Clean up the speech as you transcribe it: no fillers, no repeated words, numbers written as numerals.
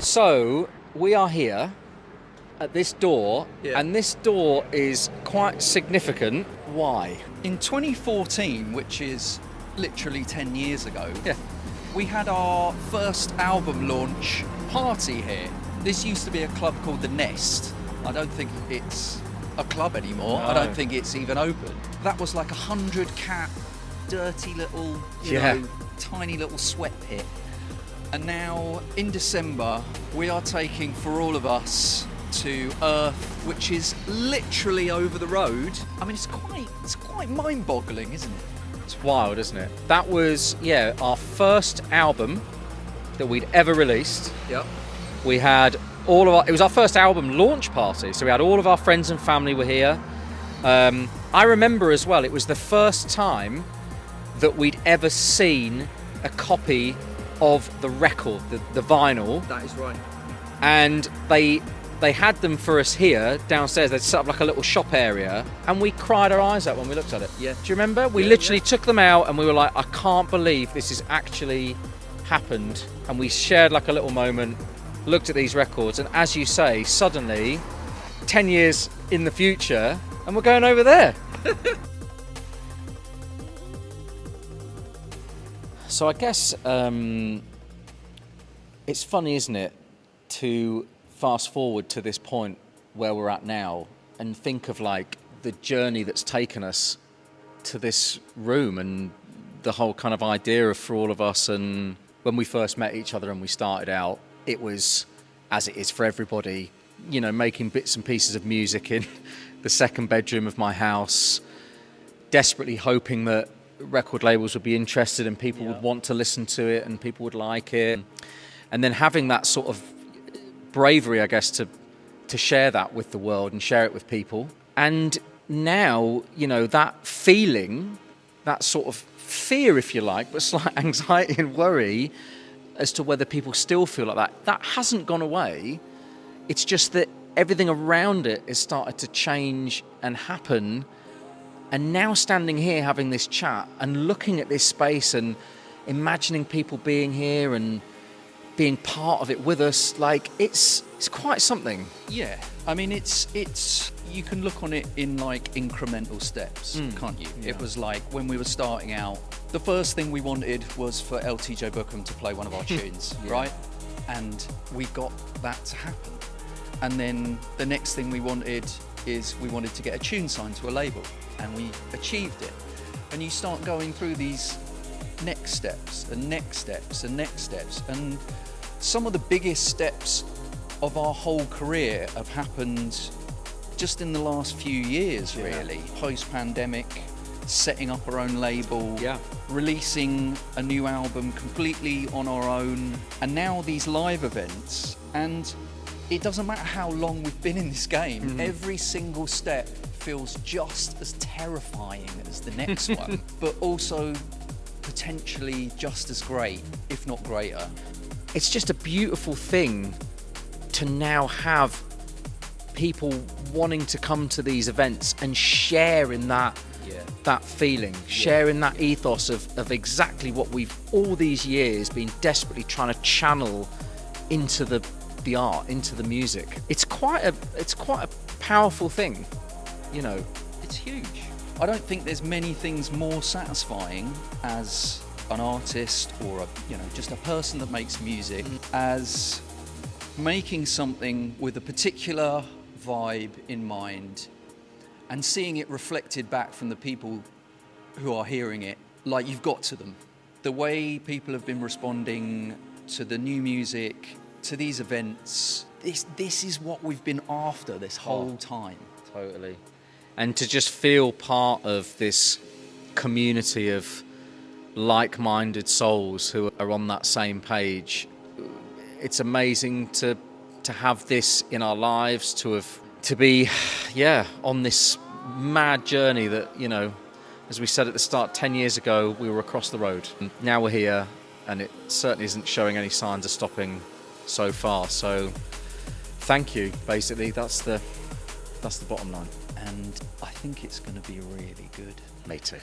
So we are here at this door, and this door is quite significant. Why? In 2014, which is literally 10 years ago, Yeah. we had our first album launch party here. This used to be a club called The Nest. I don't think it's a club anymore. No. I don't think it's even open. That was like 100 cat, dirty little, tiny little sweat pit. And now in December, we are taking For All of Us to Earth, which is literally over the road. I mean, it's quite mind-boggling, isn't it? It's wild, isn't it? That was, our first album that we'd ever released. Yep. We had it was our first album launch party, so we had all of our friends and family were here. I remember as well, it was the first time that we'd ever seen a copy of the record, the vinyl. That is right. And they had them for us here downstairs. They'd set up like a little shop area, and we cried our eyes out when we looked at it. Yeah. Do you remember? We literally took them out and we were like, I can't believe this has actually happened. And we shared like a little moment, looked at these records, and as you say, suddenly 10 years in the future and we're going over there. So I guess it's funny, isn't it, to fast forward to this point where we're at now and think of like the journey that's taken us to this room and the whole kind of idea of For All of Us. And when we first met each other and we started out, it was, as it is for everybody, making bits and pieces of music in the second bedroom of my house, desperately hoping that record labels would be interested and people would want to listen to it and people would like it. And then having that sort of bravery, I guess, to share that with the world and share it with people. And now, that feeling, that sort of fear, if you like, but slight anxiety and worry as to whether people still feel like that hasn't gone away. It's just that everything around it has started to change and happen. And now standing here having this chat and looking at this space and imagining people being here and being part of it with us, like it's quite something. Yeah, I mean it's you can look on it in like incremental steps, can't you? Yeah. It was like when we were starting out, the first thing we wanted was for LTJ Bookham to play one of our tunes, right? And we got that to happen. And then the next thing we wanted to get a tune signed to a label, and we achieved it. And you start going through these next steps and next steps and next steps, and some of the biggest steps of our whole career have happened just in the last few years, really. Post-pandemic, setting up our own label, releasing a new album completely on our own, and now these live events. And it doesn't matter how long we've been in this game, every single step feels just as terrifying as the next one, but also potentially just as great, if not greater. It's just a beautiful thing to now have people wanting to come to these events and share in that feeling, share in that ethos of exactly what we've all these years been desperately trying to channel into the art, into the music. It's quite a powerful thing, It's huge. I don't think there's many things more satisfying as an artist or just a person that makes music as making something with a particular vibe in mind and seeing it reflected back from the people who are hearing it like you've got to them. The way people have been responding to the new music, to these events, this is what we've been after this whole time. Totally. And to just feel part of this community of like-minded souls who are on that same page. It's amazing to have this in our lives, to be on this mad journey that, as we said at the start, 10 years ago we were across the road. And now we're here, and it certainly isn't showing any signs of stopping so far. So thank you, basically. That's the bottom line. And I think it's going to be really good. Me too.